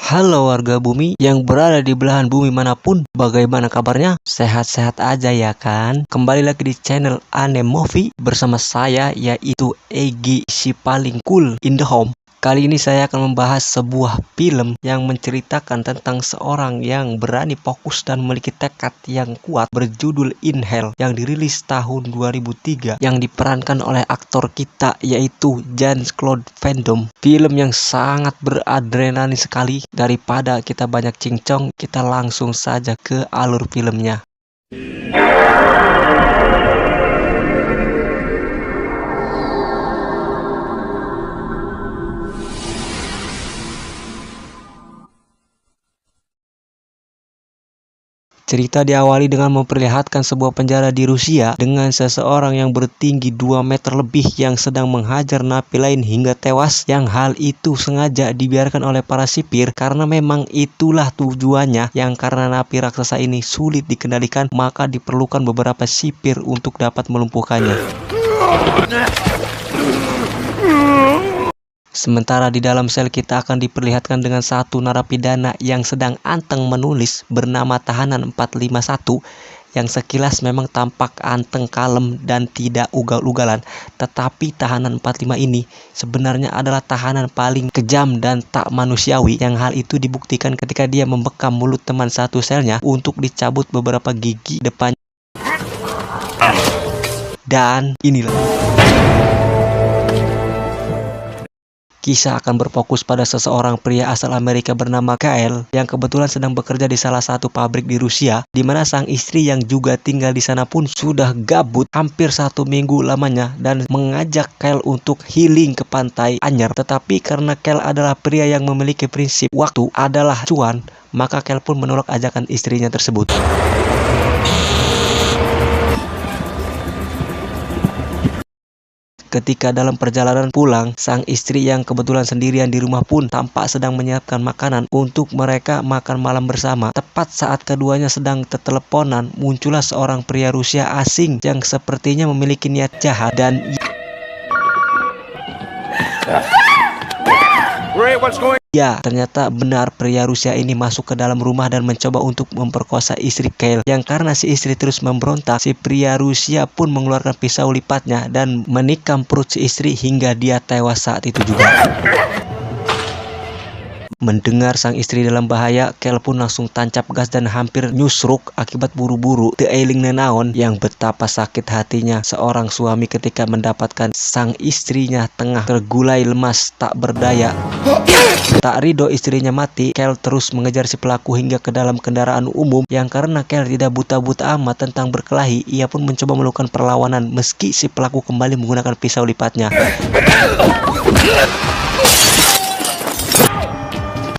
Halo warga bumi yang berada di belahan bumi manapun, bagaimana kabarnya? Sehat-sehat aja ya kan? Kembali lagi di channel Anime Movie bersama saya, yaitu Egi, si paling cool in the home. Kali ini saya akan membahas sebuah film yang menceritakan tentang seorang yang berani fokus dan memiliki tekad yang kuat, berjudul In Hell, yang dirilis tahun 2003 yang diperankan oleh aktor kita yaitu Jean-Claude Van Damme. Film yang sangat beradrenalin sekali. Daripada kita banyak cincong, kita langsung saja ke alur filmnya. Cerita diawali dengan memperlihatkan sebuah penjara di Rusia dengan seseorang yang bertinggi 2 meter lebih yang sedang menghajar napi lain hingga tewas, yang hal itu sengaja dibiarkan oleh para sipir karena memang itulah tujuannya, yang karena napi raksasa ini sulit dikendalikan maka diperlukan beberapa sipir untuk dapat melumpuhkannya. Sementara di dalam sel kita akan diperlihatkan dengan satu narapidana yang sedang anteng menulis bernama Tahanan 451, yang sekilas memang tampak anteng, kalem, dan tidak ugal-ugalan. Tetapi Tahanan 45 ini sebenarnya adalah tahanan paling kejam dan tak manusiawi, yang hal itu dibuktikan ketika dia membekam mulut teman satu selnya untuk dicabut beberapa gigi depannya. Dan inilah kisah akan berfokus pada seseorang pria asal Amerika bernama Kyle yang kebetulan sedang bekerja di salah satu pabrik di Rusia, di mana sang istri yang juga tinggal di sana pun sudah gabut hampir 1 minggu lamanya dan mengajak Kyle untuk healing ke pantai anyar. Tetapi karena Kyle adalah pria yang memiliki prinsip waktu adalah cuan, maka Kyle pun menolak ajakan istrinya tersebut. Ketika dalam perjalanan pulang, sang istri yang kebetulan sendirian di rumah pun tampak sedang menyiapkan makanan untuk mereka makan malam bersama. Tepat saat keduanya sedang teteleponan, muncullah seorang pria Rusia asing yang sepertinya memiliki niat jahat dan ya, ternyata benar pria Rusia ini masuk ke dalam rumah dan mencoba untuk memperkosa istri Kyle. Yang karena si istri terus memberontak, si pria Rusia pun mengeluarkan pisau lipatnya dan menikam perut si istri hingga dia tewas saat itu juga. Mendengar sang istri dalam bahaya, Kyle pun langsung tancap gas dan hampir nyusruk akibat buru-buru teu eling nenaon. Yang betapa sakit hatinya seorang suami ketika mendapatkan sang istrinya tengah tergulai lemas tak berdaya. Tak ridho istrinya mati, Kyle terus mengejar si pelaku hingga ke dalam kendaraan umum, yang karena Kyle tidak buta-buta amat tentang berkelahi, ia pun mencoba melakukan perlawanan meski si pelaku kembali menggunakan pisau lipatnya.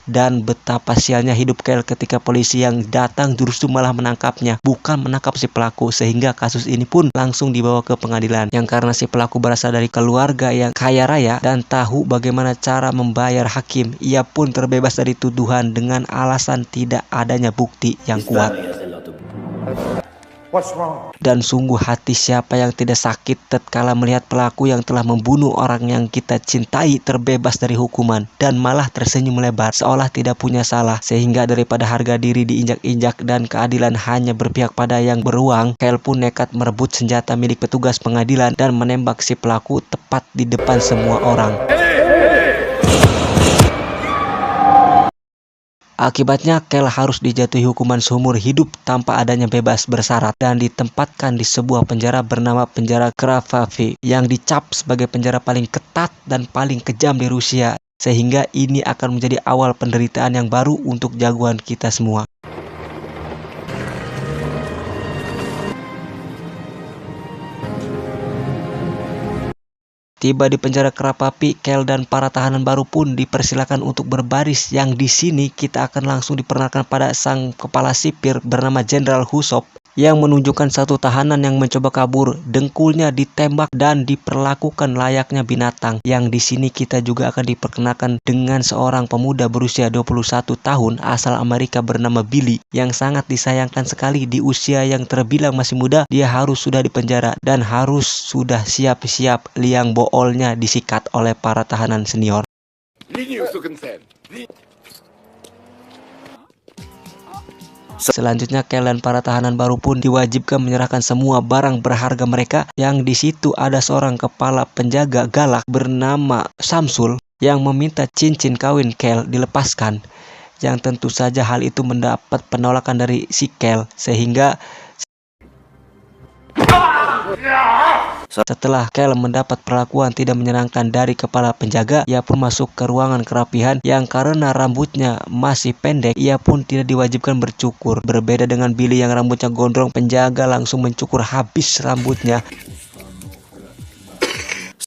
Dan betapa sialnya hidup Kyle ketika polisi yang datang justru malah menangkapnya, bukan menangkap si pelaku, sehingga kasus ini pun langsung dibawa ke pengadilan. Yang karena si pelaku berasal dari keluarga yang kaya raya dan tahu bagaimana cara membayar hakim, ia pun terbebas dari tuduhan dengan alasan tidak adanya bukti yang kuat. Dan sungguh hati siapa yang tidak sakit tatkala melihat pelaku yang telah membunuh orang yang kita cintai terbebas dari hukuman dan malah tersenyum lebar seolah tidak punya salah, sehingga daripada harga diri diinjak-injak dan keadilan hanya berpihak pada yang beruang, Kyle pun nekat merebut senjata milik petugas pengadilan dan menembak si pelaku tepat di depan semua orang. Akibatnya Kyle harus dijatuhi hukuman seumur hidup tanpa adanya bebas bersyarat dan ditempatkan di sebuah penjara bernama penjara Kravavy yang dicap sebagai penjara paling ketat dan paling kejam di Rusia, sehingga ini akan menjadi awal penderitaan yang baru untuk jagoan kita semua. Tiba di penjara Kravavy, Kyle dan para tahanan baru pun dipersilakan untuk berbaris, yang di sini kita akan langsung diperkenalkan pada sang kepala sipir bernama Jenderal Husov. yang menunjukkan satu tahanan yang mencoba kabur. Dengkulnya ditembak dan diperlakukan layaknya binatang. Yang di sini kita juga akan diperkenakan dengan seorang pemuda berusia 21 tahun asal Amerika bernama Billy yang sangat disayangkan sekali. Di usia yang terbilang masih muda, dia harus sudah dipenjara dan harus sudah siap-siap liang boolnya disikat oleh para tahanan senior. Selanjutnya, Kel dan para tahanan baru pun diwajibkan menyerahkan semua barang berharga mereka. Yang di situ ada seorang kepala penjaga galak bernama Samsul yang meminta cincin kawin Kel dilepaskan. Yang tentu saja hal itu mendapat penolakan dari si Kel, sehingga setelah Kel mendapat perlakuan tidak menyenangkan dari kepala penjaga, ia pun masuk ke ruangan kerapihan yang karena rambutnya masih pendek, ia pun tidak diwajibkan bercukur. Berbeda dengan Billy yang rambutnya gondrong, penjaga langsung mencukur habis rambutnya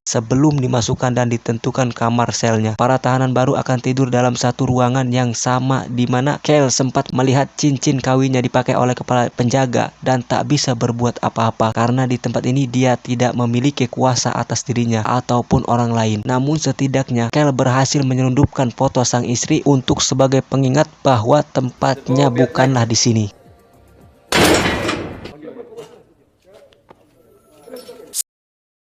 sebelum dimasukkan dan ditentukan kamar selnya. Para tahanan baru akan tidur dalam satu ruangan yang sama, di mana Kel sempat melihat cincin kawinnya dipakai oleh kepala penjaga dan tak bisa berbuat apa-apa karena di tempat ini dia tidak memiliki kuasa atas dirinya ataupun orang lain. Namun setidaknya Kel berhasil menyelundupkan foto sang istri untuk sebagai pengingat bahwa tempatnya bukanlah di sini.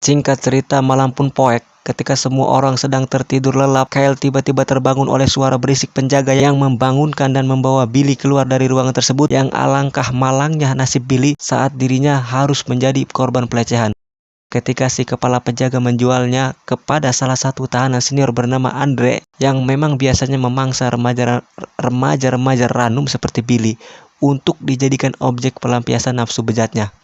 Singkat cerita, malam pun poek. Ketika semua orang sedang tertidur lelap, Kyle tiba-tiba terbangun oleh suara berisik penjaga yang membangunkan dan membawa Billy keluar dari ruangan tersebut. Yang alangkah malangnya nasib Billy saat dirinya harus menjadi korban pelecehan. Ketika si kepala penjaga menjualnya kepada salah satu tahanan senior bernama Andre yang memang biasanya memangsa remaja-remaja ranum seperti Billy untuk dijadikan objek pelampiasan nafsu bejatnya.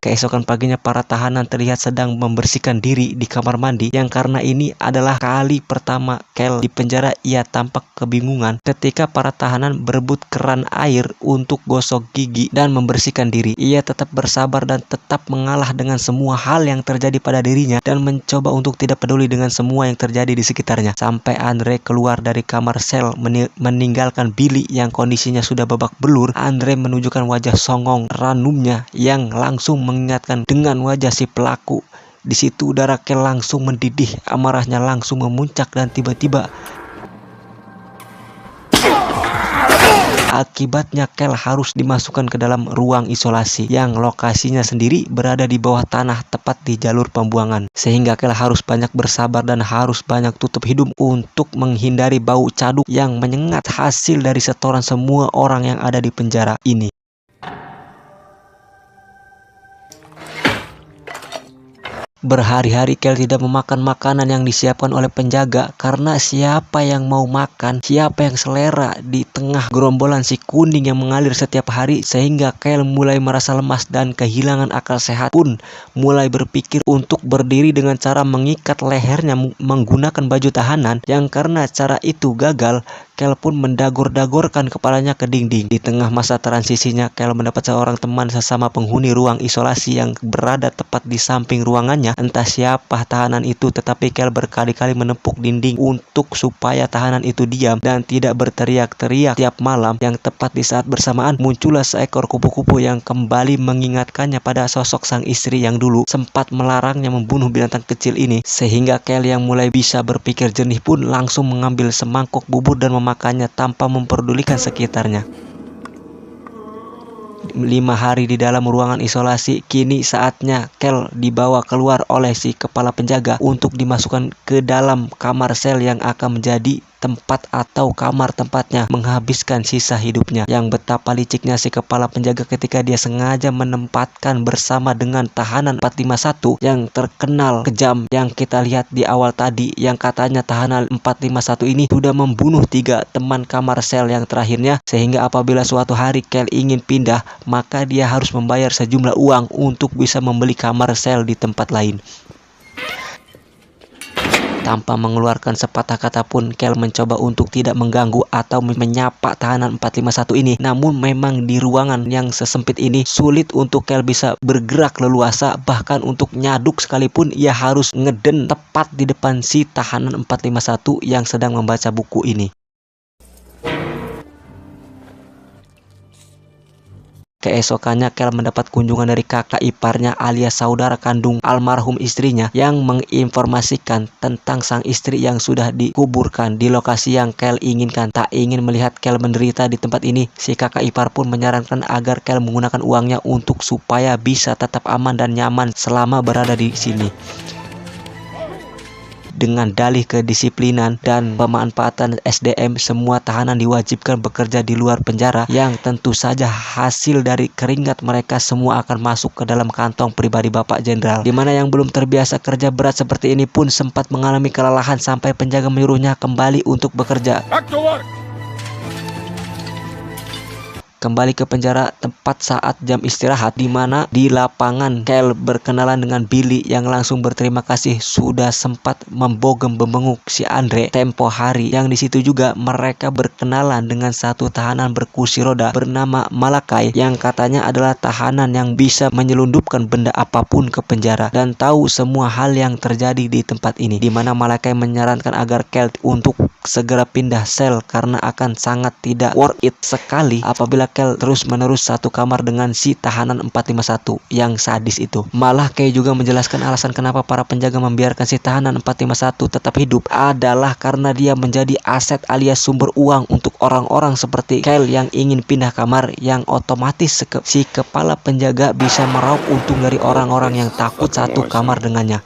Keesokan paginya para tahanan terlihat sedang membersihkan diri di kamar mandi, yang karena ini adalah kali pertama Kel di penjara. Ia tampak kebingungan ketika para tahanan berebut keran air untuk gosok gigi dan membersihkan diri. Ia tetap bersabar dan tetap mengalah dengan semua hal yang terjadi pada dirinya dan mencoba untuk tidak peduli dengan semua yang terjadi di sekitarnya. Sampai Andre keluar dari kamar sel meninggalkan Billy yang kondisinya sudah babak belur. Andre menunjukkan wajah songong ranumnya yang langsung mengingatkan dengan wajah si pelaku. Di situ udara Kel langsung mendidih, amarahnya langsung memuncak dan tiba-tiba akibatnya Kel harus dimasukkan ke dalam ruang isolasi yang lokasinya sendiri berada di bawah tanah tepat di jalur pembuangan. Sehingga Kel harus banyak bersabar dan harus banyak tutup hidung untuk menghindari bau caduk yang menyengat hasil dari setoran semua orang yang ada di penjara ini. Berhari-hari Kel tidak memakan makanan yang disiapkan oleh penjaga karena siapa yang mau makan, siapa yang selera di tengah gerombolan si kuning yang mengalir setiap hari. Sehingga Kel mulai merasa lemas dan kehilangan akal sehat, pun mulai berpikir untuk berdiri dengan cara mengikat lehernya menggunakan baju tahanan. Yang karena cara itu gagal, Kel pun mendagor-dagorkan kepalanya ke dinding. Di tengah masa transisinya, Kel mendapat seorang teman sesama penghuni ruang isolasi yang berada tepat di samping ruangannya. Entah siapa tahanan itu, tetapi Kel berkali-kali menepuk dinding untuk supaya tahanan itu diam dan tidak berteriak-teriak tiap malam. Yang tepat di saat bersamaan muncullah seekor kupu-kupu yang kembali mengingatkannya pada sosok sang istri yang dulu sempat melarangnya membunuh binatang kecil ini. Sehingga Kel yang mulai bisa berpikir jernih pun langsung mengambil semangkuk bubur dan memakannya tanpa memperdulikan sekitarnya. 5 hari di dalam ruangan isolasi, kini saatnya Kel dibawa keluar oleh si kepala penjaga untuk dimasukkan ke dalam kamar sel yang akan menjadi tempat atau kamar tempatnya menghabiskan sisa hidupnya. Yang betapa liciknya si kepala penjaga ketika dia sengaja menempatkan bersama dengan tahanan 451 yang terkenal kejam yang kita lihat di awal tadi, yang katanya tahanan 451 ini sudah membunuh 3 teman kamar sel yang terakhirnya. Sehingga apabila suatu hari Kel ingin pindah, maka dia harus membayar sejumlah uang untuk bisa membeli kamar sel di tempat lain. Tanpa mengeluarkan sepatah kata pun, Kel mencoba untuk tidak mengganggu atau menyapa tahanan 451 ini. Namun memang di ruangan yang sesempit ini sulit untuk Kel bisa bergerak leluasa. Bahkan untuk nyaduk sekalipun ia harus ngeden tepat di depan si tahanan 451 yang sedang membaca buku ini. Keesokannya Kel mendapat kunjungan dari kakak iparnya alias saudara kandung almarhum istrinya yang menginformasikan tentang sang istri yang sudah dikuburkan di lokasi yang Kel inginkan. Tak ingin melihat Kel menderita di tempat ini, si kakak ipar pun menyarankan agar Kel menggunakan uangnya untuk supaya bisa tetap aman dan nyaman selama berada di sini. Dengan dalih kedisiplinan dan pemanfaatan SDM, semua tahanan diwajibkan bekerja di luar penjara yang tentu saja hasil dari keringat mereka semua akan masuk ke dalam kantong pribadi Bapak Jenderal. Dimana yang belum terbiasa kerja berat seperti ini pun sempat mengalami kelelahan sampai penjaga menyuruhnya kembali untuk bekerja. Kembali ke penjara tempat saat jam istirahat, di mana di lapangan Kel berkenalan dengan Billy yang langsung berterima kasih sudah sempat membogem membenguk si Andre tempo hari. Yang di situ juga mereka berkenalan dengan satu tahanan berkursi roda bernama Malakai yang katanya adalah tahanan yang bisa menyelundupkan benda apapun ke penjara dan tahu semua hal yang terjadi di tempat ini. Di mana Malakai menyarankan agar Kel untuk segera pindah sel karena akan sangat tidak worth it sekali apabila Kel terus-menerus satu kamar dengan si tahanan 451 yang sadis itu. Malah Kay juga menjelaskan alasan kenapa para penjaga membiarkan si tahanan 451 tetap hidup adalah karena dia menjadi aset alias sumber uang untuk orang-orang seperti Kel yang ingin pindah kamar, yang otomatis si kepala penjaga bisa meraup untung dari orang-orang yang takut satu kamar dengannya.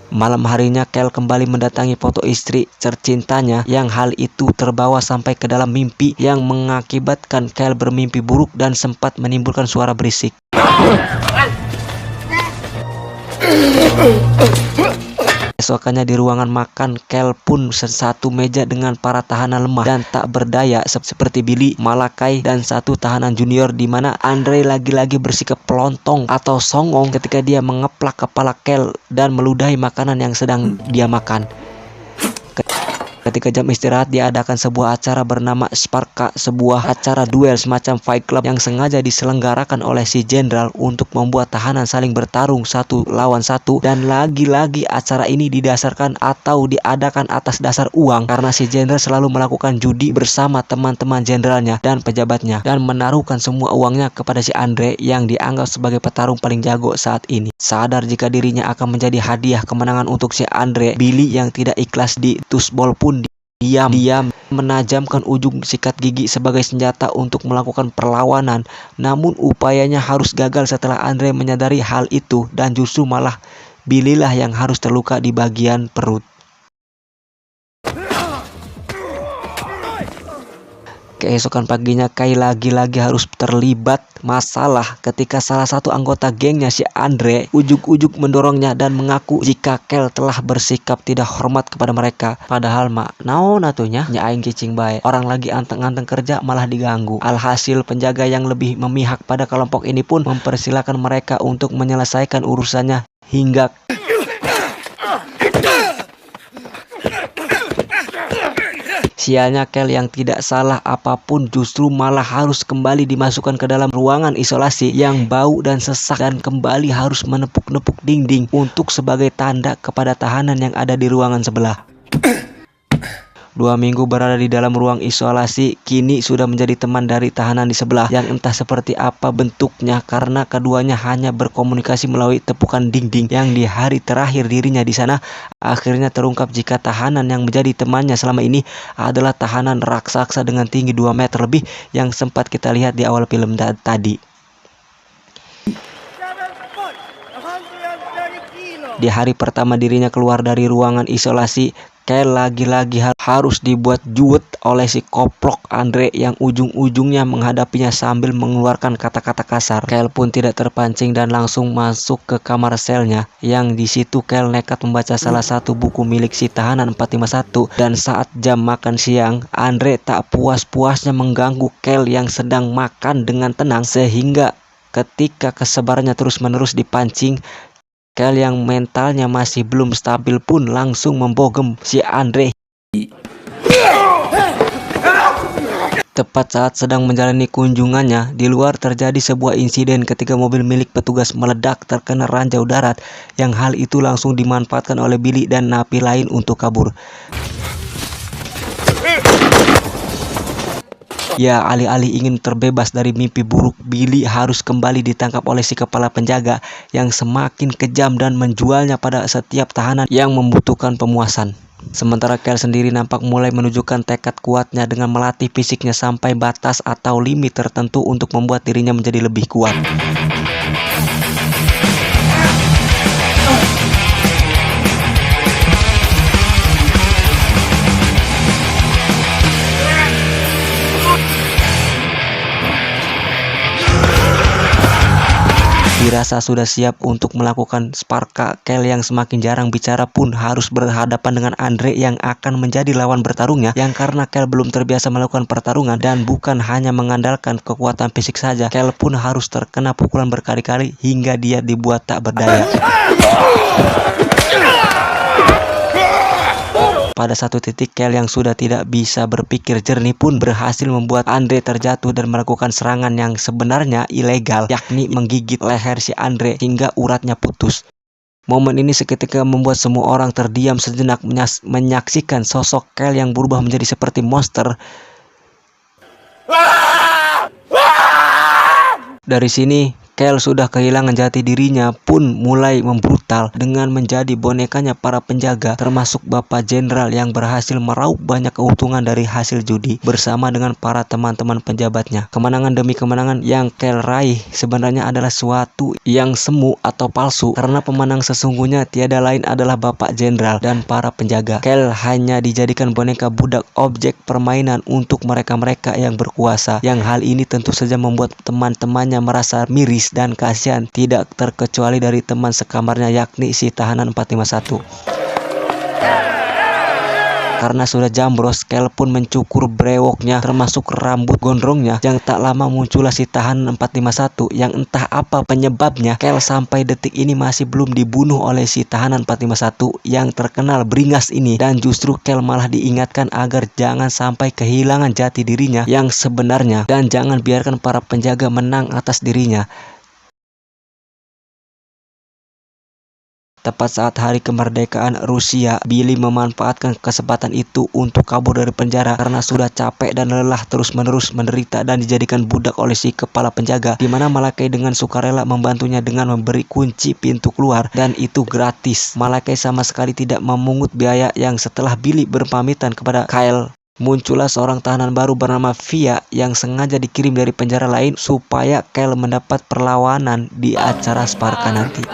Malam harinya Kel kembali mendatangi foto istri tercintanya yang hal itu terbawa sampai ke dalam mimpi yang mengakibatkan Kel bermimpi buruk dan sempat menimbulkan suara berisik. Esokannya di ruangan makan, Kel pun satu meja dengan para tahanan lemah dan tak berdaya seperti Billy, Malakai, dan satu tahanan junior, di mana Andre lagi-lagi bersikap pelontong atau songong ketika dia mengeplak kepala Kel dan meludahi makanan yang sedang dia makan. Ketika jam istirahat diadakan sebuah acara bernama Sparka, sebuah acara duel semacam fight club yang sengaja diselenggarakan oleh si jenderal untuk membuat tahanan saling bertarung satu lawan satu, dan lagi-lagi acara ini didasarkan atau diadakan atas dasar uang karena si jenderal selalu melakukan judi bersama teman-teman jenderalnya dan pejabatnya dan menaruhkan semua uangnya kepada si Andre yang dianggap sebagai petarung paling jago saat ini. Sadar jika dirinya akan menjadi hadiah kemenangan untuk si Andre, Billy yang tidak ikhlas di tusbol pun diam-diam menajamkan ujung sikat gigi sebagai senjata untuk melakukan perlawanan. Namun upayanya harus gagal setelah Andre menyadari hal itu dan justru malah Billy lah yang harus terluka di bagian perut. Keesokan paginya Kai lagi-lagi harus terlibat masalah ketika salah satu anggota gengnya si Andre ujuk-ujuk mendorongnya dan mengaku jika Kel telah bersikap tidak hormat kepada mereka. Padahal naon atunya nya aing cicing bae, orang lagi anteng-anteng kerja malah diganggu. Alhasil penjaga yang lebih memihak pada kelompok ini pun mempersilahkan mereka untuk menyelesaikan urusannya hingga sialnya Kel yang tidak salah apapun justru malah harus kembali dimasukkan ke dalam ruangan isolasi yang bau dan sesak dan kembali harus menepuk-nepuk dinding untuk sebagai tanda kepada tahanan yang ada di ruangan sebelah. 2 minggu berada di dalam ruang isolasi, kini sudah menjadi teman dari tahanan di sebelah yang entah seperti apa bentuknya karena keduanya hanya berkomunikasi melalui tepukan dinding. Yang di hari terakhir dirinya di sana akhirnya terungkap jika tahanan yang menjadi temannya selama ini adalah tahanan raksasa dengan tinggi 2 meter lebih yang sempat kita lihat di awal film tadi. Di hari pertama dirinya keluar dari ruangan isolasi, Kel lagi-lagi harus dibuat juet oleh si koplok Andre yang ujung-ujungnya menghadapinya sambil mengeluarkan kata-kata kasar. Kel pun tidak terpancing dan langsung masuk ke kamar selnya, yang di situ Kel nekat membaca salah satu buku milik si tahanan 451. Dan saat jam makan siang, Andre tak puas-puasnya mengganggu Kel yang sedang makan dengan tenang, sehingga ketika kesabarannya terus-menerus dipancing, Kel yang mentalnya masih belum stabil pun langsung membogem si Andre. Tepat saat sedang menjalani kunjungannya, di luar terjadi sebuah insiden ketika mobil milik petugas meledak terkena ranjau darat, yang hal itu langsung dimanfaatkan oleh Billy dan napi lain untuk kabur. Ya, alih-alih ingin terbebas dari mimpi buruk, Billy harus kembali ditangkap oleh si kepala penjaga yang semakin kejam dan menjualnya pada setiap tahanan yang membutuhkan pemuasan. Sementara Kyle sendiri nampak mulai menunjukkan tekad kuatnya dengan melatih fisiknya sampai batas atau limit tertentu untuk membuat dirinya menjadi lebih kuat. Dirasa sudah siap untuk melakukan Sparka, Kyle yang semakin jarang bicara pun harus berhadapan dengan Andre yang akan menjadi lawan bertarungnya, yang karena Kyle belum terbiasa melakukan pertarungan dan bukan hanya mengandalkan kekuatan fisik saja, Kyle pun harus terkena pukulan berkali-kali hingga dia dibuat tak berdaya. Pada satu titik, Kyle yang sudah tidak bisa berpikir jernih pun berhasil membuat Andre terjatuh dan melakukan serangan yang sebenarnya ilegal, yakni menggigit leher si Andre hingga uratnya putus. Momen ini seketika membuat semua orang terdiam sejenak menyaksikan sosok Kyle yang berubah menjadi seperti monster. Dari sini, Kyle sudah kehilangan jati dirinya pun mulai membrutal dengan menjadi bonekanya para penjaga, termasuk Bapak Jenderal yang berhasil meraup banyak keuntungan dari hasil judi bersama dengan para teman-teman penjabatnya. Kemenangan demi kemenangan yang Kyle raih sebenarnya adalah suatu yang semu atau palsu, karena pemenang sesungguhnya tiada lain adalah Bapak Jenderal dan para penjaga. Kyle hanya dijadikan boneka budak objek permainan untuk mereka-mereka yang berkuasa, yang hal ini tentu saja membuat teman-temannya merasa miris dan kasihan, tidak terkecuali dari teman sekamarnya yakni si tahanan 451. Karena sudah jambros, Kyle pun mencukur brewoknya termasuk rambut gondrongnya, yang tak lama muncullah si tahanan 451 yang entah apa penyebabnya Kyle sampai detik ini masih belum dibunuh oleh si tahanan 451 yang terkenal beringas ini, dan justru Kyle malah diingatkan agar jangan sampai kehilangan jati dirinya yang sebenarnya dan jangan biarkan para penjaga menang atas dirinya. Tepat saat hari kemerdekaan Rusia, Billy memanfaatkan kesempatan itu untuk kabur dari penjara karena sudah capek dan lelah terus-menerus menderita dan dijadikan budak oleh si kepala penjaga, di mana Malakai dengan sukarela membantunya dengan memberi kunci pintu keluar, dan itu gratis. Malakai sama sekali tidak memungut biaya. Yang setelah Billy berpamitan kepada Kyle, muncullah seorang tahanan baru bernama Via yang sengaja dikirim dari penjara lain supaya Kyle mendapat perlawanan di acara Sparka nanti.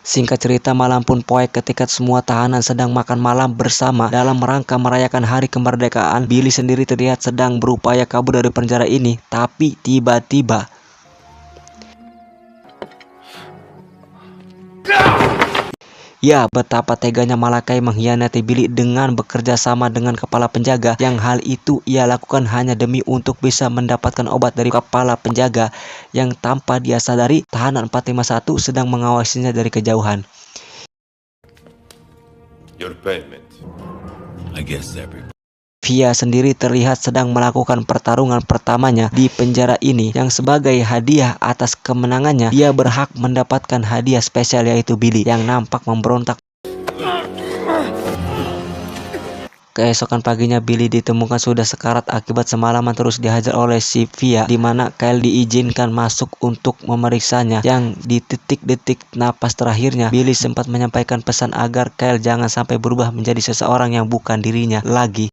Singkat cerita, malam pun poek ketika semua tahanan sedang makan malam bersama dalam rangka merayakan hari kemerdekaan. Billy sendiri terlihat sedang berupaya kabur dari penjara ini, tapi tiba-tiba ya, betapa teganya Malakai mengkhianati Billy dengan bekerja sama dengan kepala penjaga, yang hal itu ia lakukan hanya demi untuk bisa mendapatkan obat dari kepala penjaga yang tanpa dia sadari tahanan 451 sedang mengawasinya dari kejauhan. Your payment. I guess Via sendiri terlihat sedang melakukan pertarungan pertamanya di penjara ini, yang sebagai hadiah atas kemenangannya dia berhak mendapatkan hadiah spesial, yaitu Billy yang nampak memberontak. Keesokan paginya Billy ditemukan sudah sekarat akibat semalaman terus dihajar oleh si Via, di mana Kyle diizinkan masuk untuk memeriksanya, yang di detik-detik napas terakhirnya Billy sempat menyampaikan pesan agar Kyle jangan sampai berubah menjadi seseorang yang bukan dirinya lagi.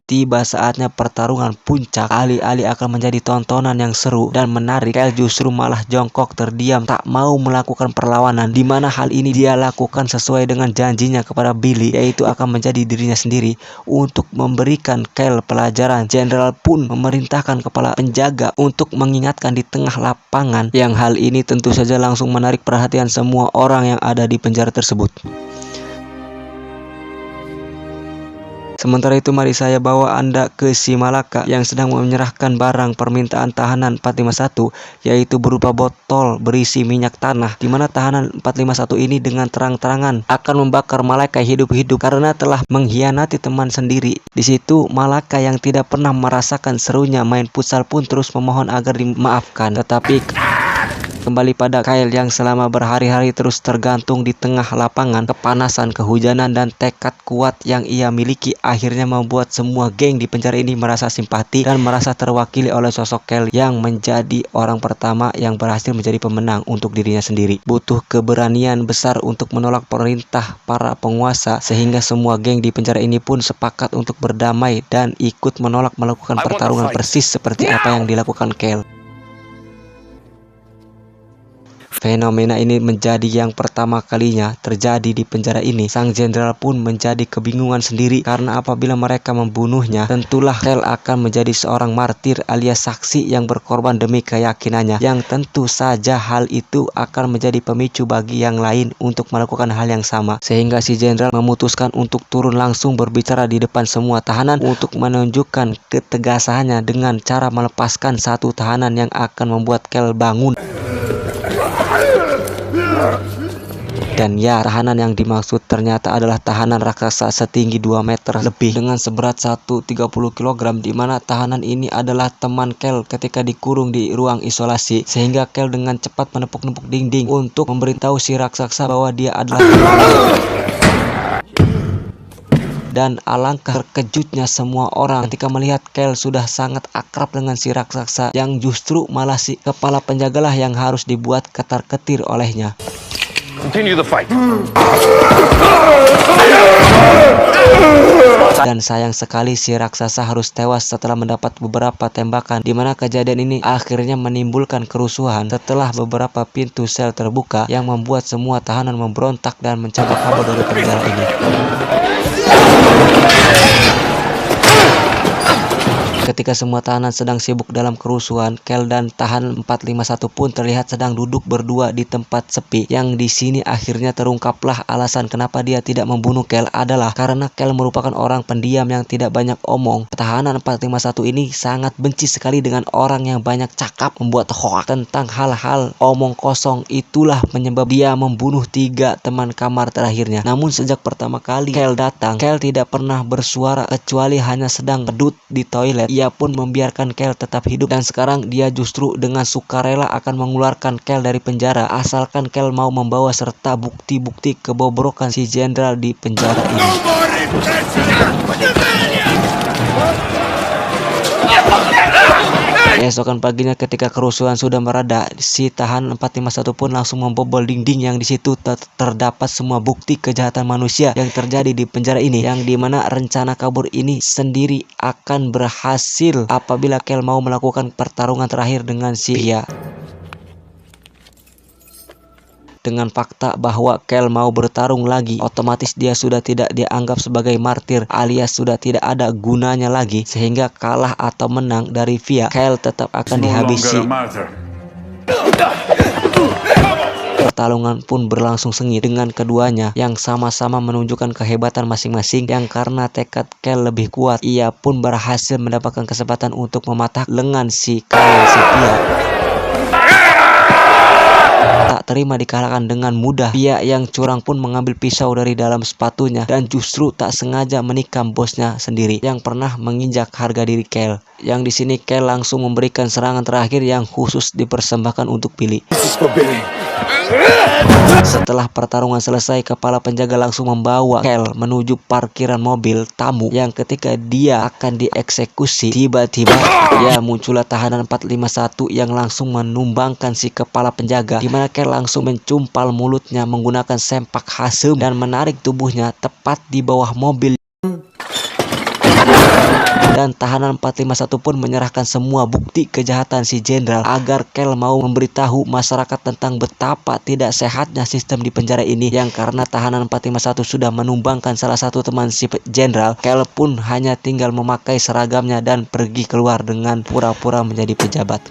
Tiba saatnya pertarungan puncak. Alih-alih akan menjadi tontonan yang seru dan menarik, Kyle justru malah jongkok terdiam tak mau melakukan perlawanan, di mana hal ini dia lakukan sesuai dengan janjinya kepada Billy, yaitu akan menjadi dirinya sendiri untuk memberikan Kyle pelajaran. Jenderal pun memerintahkan kepala penjaga untuk mengingatkan di tengah lapangan, yang hal ini tentu saja langsung menarik perhatian semua orang yang ada di penjara tersebut. Sementara itu, mari saya bawa Anda ke si Malaka yang sedang menyerahkan barang permintaan tahanan 451, yaitu berupa botol berisi minyak tanah, di mana tahanan 451 ini dengan terang-terangan akan membakar Malaka hidup-hidup karena telah mengkhianati teman sendiri. Di situ Malaka yang tidak pernah merasakan serunya main futsal pun terus memohon agar dimaafkan, tetapi Kembali pada Kyle yang selama berhari-hari terus tergantung di tengah lapangan, kepanasan, kehujanan, dan tekad kuat yang ia miliki akhirnya membuat semua geng di penjara ini merasa simpati dan merasa terwakili oleh sosok Kyle yang menjadi orang pertama yang berhasil menjadi pemenang untuk dirinya sendiri. Butuh keberanian besar untuk menolak perintah para penguasa, sehingga semua geng di penjara ini pun sepakat untuk berdamai dan ikut menolak melakukan pertarungan persis seperti apa yang dilakukan Kyle. Fenomena ini menjadi yang pertama kalinya terjadi di penjara ini. Sang jenderal pun menjadi kebingungan sendiri karena apabila mereka membunuhnya, tentulah Kyle akan menjadi seorang martir alias saksi yang berkorban demi keyakinannya, yang tentu saja hal itu akan menjadi pemicu bagi yang lain untuk melakukan hal yang sama. Sehingga si jenderal memutuskan untuk turun langsung berbicara di depan semua tahanan untuk menunjukkan ketegasannya dengan cara melepaskan satu tahanan yang akan membuat Kyle bangun. Dan ya, tahanan yang dimaksud ternyata adalah tahanan raksasa setinggi 2 meter lebih dengan seberat 130 kg, di mana tahanan ini adalah teman Kyle ketika dikurung di ruang isolasi, sehingga Kyle dengan cepat menepuk-nepuk dinding untuk memberitahu si raksasa bahwa dia adalah dan alangkah terkejutnya semua orang ketika melihat Kyle sudah sangat akrab dengan si raksasa, yang justru malah si kepala penjagalah yang harus dibuat ketar-ketir olehnya. Continue the fight. Dan sayang sekali si raksasa harus tewas setelah mendapat beberapa tembakan, di mana kejadian ini akhirnya menimbulkan kerusuhan setelah beberapa pintu sel terbuka yang membuat semua tahanan memberontak dan mencoba kabur dari penjara ini. Ketika semua tahanan sedang sibuk dalam kerusuhan, Kyle dan tahanan 451 pun terlihat sedang duduk berdua di tempat sepi. Yang di sini akhirnya terungkaplah alasan kenapa dia tidak membunuh Kyle adalah karena Kyle merupakan orang pendiam yang tidak banyak omong. Tahanan 451 ini sangat benci sekali dengan orang yang banyak cakap, membuat hoax tentang hal-hal omong kosong. Itulah penyebab dia membunuh 3 teman kamar terakhirnya. Namun sejak pertama kali Kyle datang, Kyle tidak pernah bersuara kecuali hanya sedang pedut di toilet. Ia pun membiarkan Kyle tetap hidup, dan sekarang dia justru dengan sukarela akan mengeluarkan Kyle dari penjara asalkan Kyle mau membawa serta bukti-bukti kebobrokan si jenderal di penjara ini. Keesokan paginya ketika kerusuhan sudah merada, si tahanan 451 pun langsung membobol dinding yang di situ terdapat semua bukti kejahatan manusia yang terjadi di penjara ini, yang dimana rencana kabur ini sendiri akan berhasil apabila Kyle mau melakukan pertarungan terakhir dengan si Pia. Dengan fakta bahwa Kyle mau bertarung lagi, otomatis dia sudah tidak dianggap sebagai martir alias sudah tidak ada gunanya lagi, sehingga kalah atau menang dari Via, Kyle tetap akan dihabisi. Pertarungan pun berlangsung sengit dengan keduanya yang sama-sama menunjukkan kehebatan masing-masing, yang karena tekad Kyle lebih kuat, ia pun berhasil mendapatkan kesempatan untuk mematah lengan si Kyle si Pia. Tak terima dikalahkan dengan mudah, Pia yang curang pun mengambil pisau dari dalam sepatunya dan justru tak sengaja menikam bosnya sendiri yang pernah menginjak harga diri Kyle. Yang di sini Kyle langsung memberikan serangan terakhir yang khusus dipersembahkan untuk Billy. Setelah pertarungan selesai, kepala penjaga langsung membawa Kyle menuju parkiran mobil tamu, yang ketika dia akan dieksekusi, tiba-tiba ya muncullah tahanan 451 yang langsung menumbangkan si kepala penjaga, dimana Kyle langsung mencumpal mulutnya menggunakan sempak hasem dan menarik tubuhnya tepat di bawah mobil. Dan tahanan 451 pun menyerahkan semua bukti kejahatan si jenderal agar Kyle mau memberitahu masyarakat tentang betapa tidak sehatnya sistem di penjara ini, yang karena tahanan 451 sudah menumbangkan salah satu teman si jenderal, Kyle pun hanya tinggal memakai seragamnya dan pergi keluar dengan pura-pura menjadi pejabat.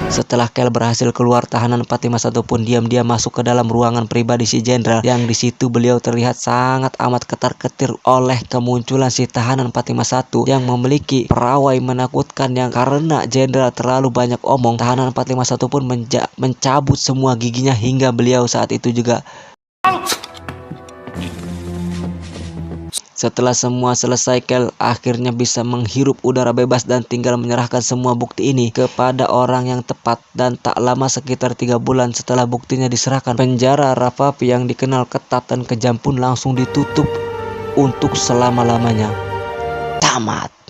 Setelah Kyle berhasil keluar, tahanan 451 pun diam-diam masuk ke dalam ruangan pribadi si jenderal, yang di situ beliau terlihat sangat amat ketar-ketir oleh kemunculan si tahanan 451 yang memiliki perawai menakutkan, yang karena jenderal terlalu banyak omong, tahanan 451 pun mencabut semua giginya hingga beliau saat itu juga Setelah semua selesai, Kel akhirnya bisa menghirup udara bebas dan tinggal menyerahkan semua bukti ini kepada orang yang tepat. Dan tak lama, sekitar 3 bulan setelah buktinya diserahkan, penjara Rafafi yang dikenal ketat dan kejam pun langsung ditutup untuk selama-lamanya. Tamat.